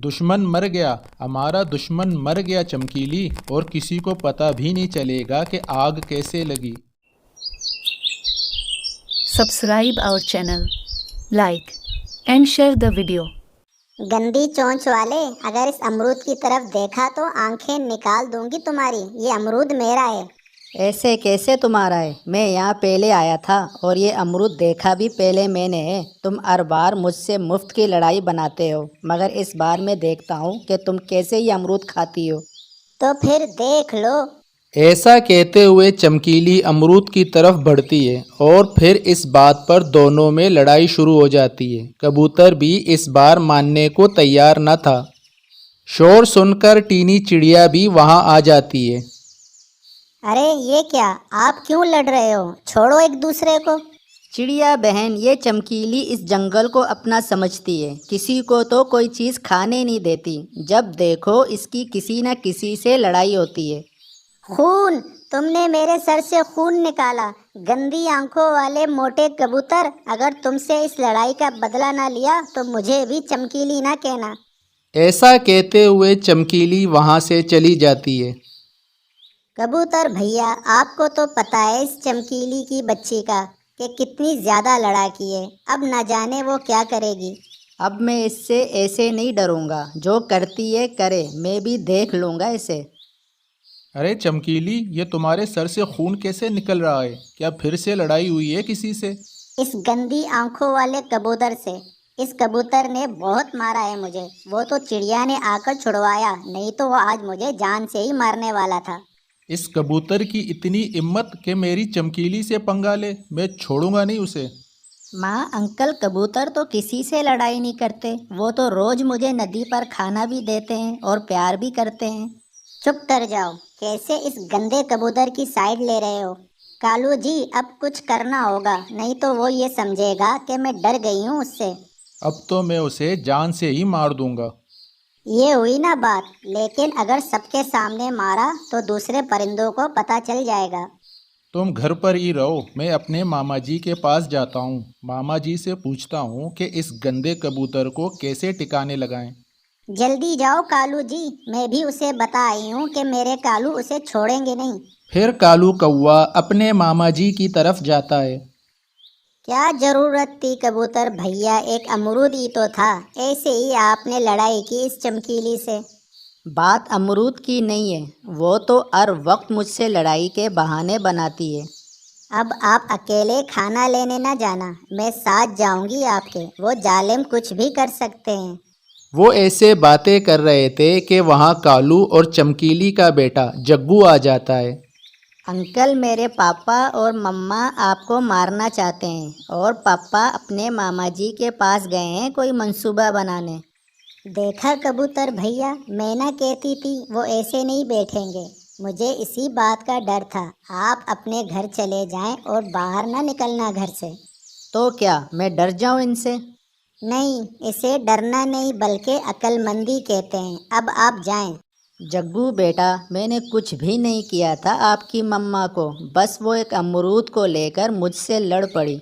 दुश्मन मर गया, हमारा दुश्मन मर गया चमकीली, और किसी को पता भी नहीं चलेगा कि आग कैसे लगी। Subscribe our channel, like and share the video. गंदी चोंच वाले, अगर इस अमरूद की तरफ देखा तो आंखें निकाल दूंगी तुम्हारी। ये अमरूद मेरा है। ऐसे कैसे तुम्हारा है? मैं यहाँ पहले आया था और ये अमरूद देखा भी पहले मैंने है। तुम हर बार मुझसे मुफ्त की लड़ाई बनाते हो, मगर इस बार मैं देखता हूँ कि तुम कैसे ये अमरूद खाती हो। तो फिर देख लो। ऐसा कहते हुए चमकीली अमरूद की तरफ बढ़ती है और फिर इस बात पर दोनों में लड़ाई शुरू हो जाती है। कबूतर भी इस बार मानने को तैयार न था। शोर सुनकर टीनी चिड़िया भी वहां आ जाती है। अरे ये क्या, आप क्यों लड़ रहे हो? छोड़ो एक दूसरे को। चिड़िया बहन, ये चमकीली इस जंगल को अपना समझती है, किसी को तो कोई चीज़ खाने नहीं देती। जब देखो इसकी किसी न किसी से लड़ाई होती है। खून! तुमने मेरे सर से खून निकाला, गंदी आंखों वाले मोटे कबूतर। अगर तुमसे इस लड़ाई का बदला ना लिया तो मुझे भी चमकीली ना कहना। ऐसा कहते हुए चमकीली वहां से चली जाती है। कबूतर भैया, आपको तो पता है इस चमकीली की बच्ची का कि कितनी ज्यादा लड़ाकी है। अब न जाने वो क्या करेगी। अब मैं इससे ऐसे नहीं डरूंगा, जो करती है करे, मैं भी देख लूँगा इसे। अरे चमकीली, ये तुम्हारे सर से खून कैसे निकल रहा है? क्या फिर से लड़ाई हुई है किसी से? इस गंदी आंखों वाले कबूतर से। इस कबूतर ने बहुत मारा है मुझे। वो तो चिड़िया ने आकर छुड़वाया, नहीं तो वो आज मुझे जान से ही मारने वाला था। इस कबूतर की इतनी हिम्मत कि मेरी चमकीली से पंगा ले, मैं छोड़ूंगा नहीं उसे। माँ, अंकल कबूतर तो किसी से लड़ाई नहीं करते। वो तो रोज मुझे नदी पर खाना भी देते हैं और प्यार भी करते हैं। चुप कर जाओ। कैसे इस गंदे कबूतर की साइड ले रहे हो? कालू जी, अब कुछ करना होगा, नहीं तो वो ये समझेगा कि मैं डर गई हूँ उससे। अब तो मैं उसे जान से ही मार दूंगा। ये हुई ना बात, लेकिन अगर सबके सामने मारा तो दूसरे परिंदों को पता चल जाएगा। तुम घर पर ही रहो, मैं अपने मामा जी के पास जाता हूँ। मामा जी से पूछता हूँ कि इस गंदे कबूतर को कैसे टिकाने लगाएं। जल्दी जाओ कालू जी, मैं भी उसे बता आई हूँ कि मेरे कालू उसे छोड़ेंगे नहीं। फिर कालू कौवा अपने मामा जी की तरफ जाता है। क्या जरूरत थी कबूतर भैया, एक अमरूद ही तो था। ऐसे ही आपने लड़ाई की इस चमकीली से। बात अमरूद की नहीं है, वो तो हर वक्त मुझसे लड़ाई के बहाने बनाती है। अब आप अकेले खाना लेने ना जाना, मैं साथ जाऊंगी आपके। वो जालिम कुछ भी कर सकते हैं। वो ऐसे बातें कर रहे थे कि वहाँ कालू और चमकीली का बेटा जग्गू आ जाता है। अंकल, मेरे पापा और मम्मा आपको मारना चाहते हैं और पापा अपने मामा जी के पास गए हैं कोई मंसूबा बनाने। देखा कबूतर भैया, मैं ना कहती थी वो ऐसे नहीं बैठेंगे। मुझे इसी बात का डर था। आप अपने घर चले जाएं और बाहर ना निकलना घर से। तो क्या मैं डर जाऊं इनसे? नहीं, इसे डरना नहीं बल्कि अक्लमंदी कहते हैं। अब आप जाएं। जग्गू बेटा, मैंने कुछ भी नहीं किया था आपकी मम्मा को, बस वो एक अमरूद को लेकर मुझसे लड़ पड़ी।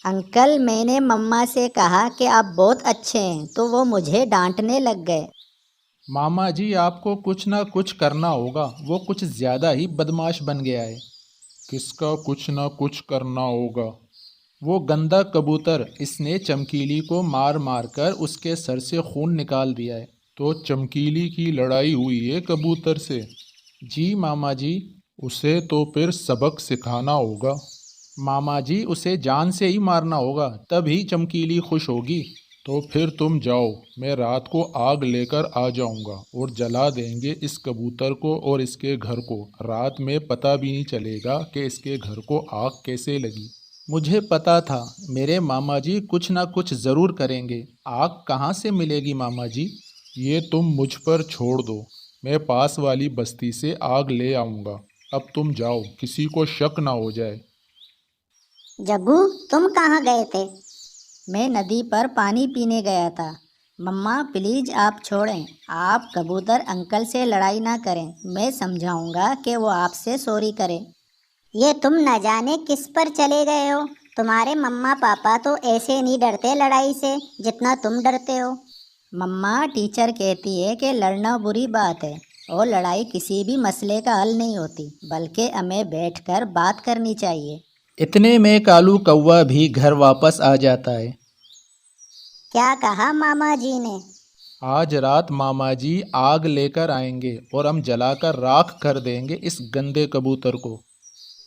अंकल, मैंने मम्मा से कहा कि आप बहुत अच्छे हैं, तो वो मुझे डांटने लग गए। मामा जी, आपको कुछ ना कुछ करना होगा, वो कुछ ज़्यादा ही बदमाश बन गया है। किसका कुछ ना कुछ करना होगा? वो गंदा कबूतर, इसने चमकीली को मार मार कर उसके सर से खून निकाल दिया है। तो चमकीली की लड़ाई हुई है कबूतर से? जी मामा जी, उसे तो फिर सबक सिखाना होगा। मामा जी, उसे जान से ही मारना होगा, तभी चमकीली खुश होगी। तो फिर तुम जाओ, मैं रात को आग लेकर आ जाऊंगा और जला देंगे इस कबूतर को और इसके घर को। रात में पता भी नहीं चलेगा कि इसके घर को आग कैसे लगी। मुझे पता था मेरे मामा जी कुछ ना कुछ ज़रूर करेंगे। आग कहाँ से मिलेगी मामा जी? ये तुम मुझ पर छोड़ दो, मैं पास वाली बस्ती से आग ले आऊँगा। अब तुम जाओ, किसी को शक ना हो जाए। जग्गू, तुम कहाँ गए थे? मैं नदी पर पानी पीने गया था। मम्मा प्लीज़ आप छोड़ें, आप कबूतर अंकल से लड़ाई ना करें। मैं समझाऊंगा कि वो आपसे सॉरी करे। ये तुम न जाने किस पर चले गए हो। तुम्हारे मम्मा पापा तो ऐसे नहीं डरते लड़ाई से जितना तुम डरते हो। मम्मा, टीचर कहती है कि लड़ना बुरी बात है और लड़ाई किसी भी मसले का हल नहीं होती, बल्कि हमें बैठकर बात करनी चाहिए। इतने में कालू कौवा भी घर वापस आ जाता है। क्या कहा मामा जी ने? आज रात मामा जी आग लेकर आएंगे और हम जलाकर राख कर देंगे इस गंदे कबूतर को।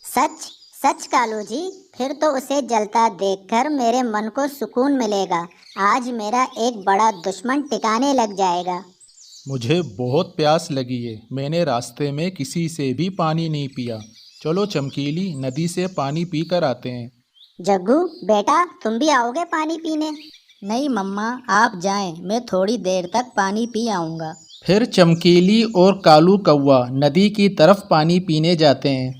सच सच कालू जी, फिर तो उसे जलता देखकर मेरे मन को सुकून मिलेगा। आज मेरा एक बड़ा दुश्मन टिकाने लग जाएगा। मुझे बहुत प्यास लगी है, मैंने रास्ते में किसी से भी पानी नहीं पिया। चलो चमकीली, नदी से पानी पी कर आते हैं। जग्गू बेटा, तुम भी आओगे पानी पीने? नहीं मम्मा, आप जाएं, मैं थोड़ी देर तक पानी पी आऊँगा। फिर चमकीली और कालू कौवा नदी की तरफ पानी पीने जाते हैं।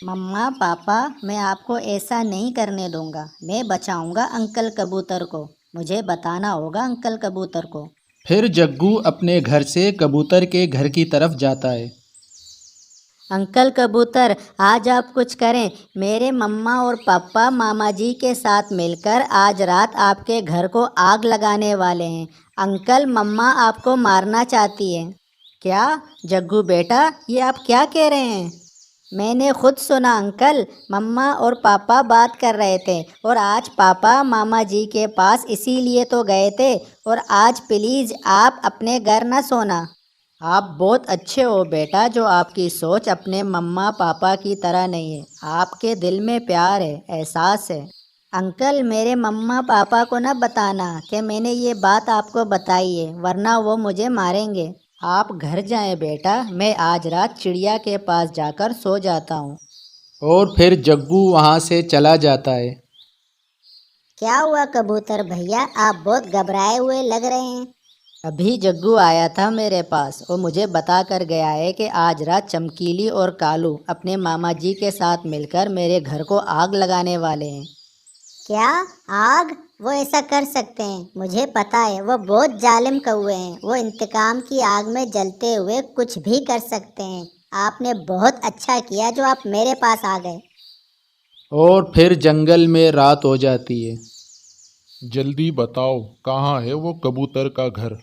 मम्मा पापा, मैं आपको ऐसा नहीं करने दूंगा। मैं बचाऊंगा अंकल कबूतर को। मुझे बताना होगा अंकल कबूतर को। फिर जग्गू अपने घर से कबूतर के घर की तरफ जाता है। अंकल कबूतर, आज आप कुछ करें। मेरे मम्मा और पापा मामा जी के साथ मिलकर आज रात आपके घर को आग लगाने वाले हैं। अंकल, मम्मा आपको मारना चाहती है। क्या जग्गू बेटा, ये आप क्या कह रहे हैं? मैंने खुद सुना अंकल, मम्मा और पापा बात कर रहे थे और आज पापा मामा जी के पास इसीलिए तो गए थे। और आज प्लीज़ आप अपने घर ना सोना। आप बहुत अच्छे हो बेटा, जो आपकी सोच अपने मम्मा पापा की तरह नहीं है। आपके दिल में प्यार है, एहसास है। अंकल, मेरे मम्मा पापा को ना बताना कि मैंने ये बात आपको बताई है, वरना वो मुझे मारेंगे। आप घर जाएं बेटा, मैं आज रात चिड़िया के पास जाकर सो जाता हूँ। और फिर जग्गू वहाँ से चला जाता है। क्या हुआ कबूतर भैया, आप बहुत घबराए हुए लग रहे हैं। अभी जग्गू आया था मेरे पास और मुझे बता कर गया है कि आज रात चमकीली और कालू अपने मामा जी के साथ मिलकर मेरे घर को आग लगाने वाले हैं। क्या आग? वो ऐसा कर सकते हैं, मुझे पता है। वो बहुत जालिम कौवे हैं। वो इंतकाम की आग में जलते हुए कुछ भी कर सकते हैं। आपने बहुत अच्छा किया जो आप मेरे पास आ गए। और फिर जंगल में रात हो जाती है। जल्दी बताओ, कहाँ है वो कबूतर का घर?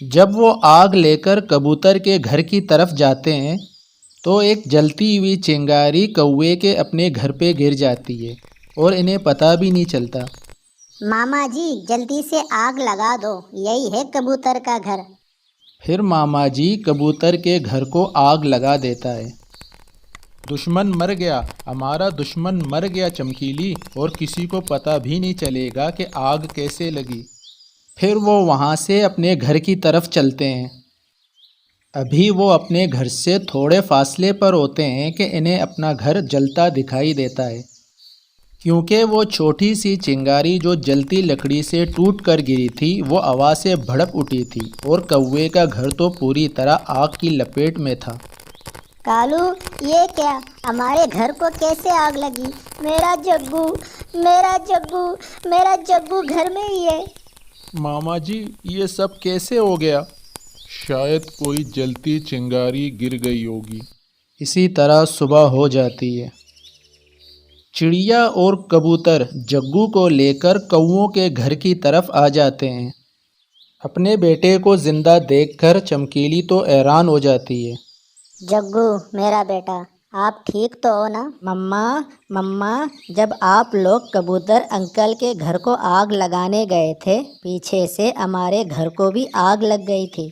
जब वो आग लेकर कबूतर के घर की तरफ जाते हैं तो एक जलती हुई चिंगारी कौवे के अपने घर पे गिर जाती है और इन्हें पता भी नहीं चलता। मामा जी, जल्दी से आग लगा दो, यही है कबूतर का घर। फिर मामा जी कबूतर के घर को आग लगा देता है। दुश्मन मर गया, हमारा दुश्मन मर गया चमकीली, और किसी को पता भी नहीं चलेगा कि आग कैसे लगी। फिर वो वहाँ से अपने घर की तरफ चलते हैं। अभी वो अपने घर से थोड़े फासले पर होते हैं कि इन्हें अपना घर जलता दिखाई देता है, क्योंकि वो छोटी सी चिंगारी जो जलती लकड़ी से टूट कर गिरी थी वो आवाज़ से भड़क उठी थी और कौवे का घर तो पूरी तरह आग की लपेट में था। कालू, ये क्या? हमारे घर को कैसे आग लगी? मेरा जग्गू, मेरा जग्गू, मेरा जग्गू घर में ही है। मामा जी, ये सब कैसे हो गया? शायद कोई जलती चिंगारी गिर गई होगी। इसी तरह सुबह हो जाती है। चिड़िया और कबूतर जग्गू को लेकर कौवों के घर की तरफ आ जाते हैं। अपने बेटे को जिंदा देखकर चमकीली तो हैरान हो जाती है। जग्गू मेरा बेटा, आप ठीक तो हो ना? मम्मा, जब आप लोग कबूतर अंकल के घर को आग लगाने गए थे, पीछे से हमारे घर को भी आग लग गई थी।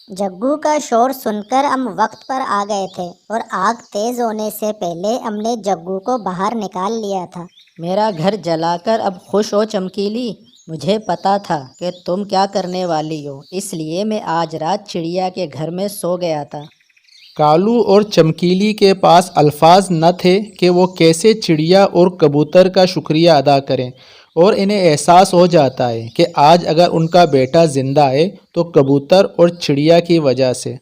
जग्गू का शोर सुनकर हम वक्त पर आ गए थे और आग तेज होने से पहले हमने जग्गू को बाहर निकाल लिया था। मेरा घर जलाकर अब खुश हो चमकीली? मुझे पता था कि तुम क्या करने वाली हो, इसलिए मैं आज रात चिड़िया के घर में सो गया था। कालू और चमकीली के पास अल्फाज न थे कि वो कैसे चिड़िया और कबूतर का शुक्रिया अदा करें, और इन्हें एहसास हो जाता है कि आज अगर उनका बेटा ज़िंदा है तो कबूतर और चिड़िया की वजह से।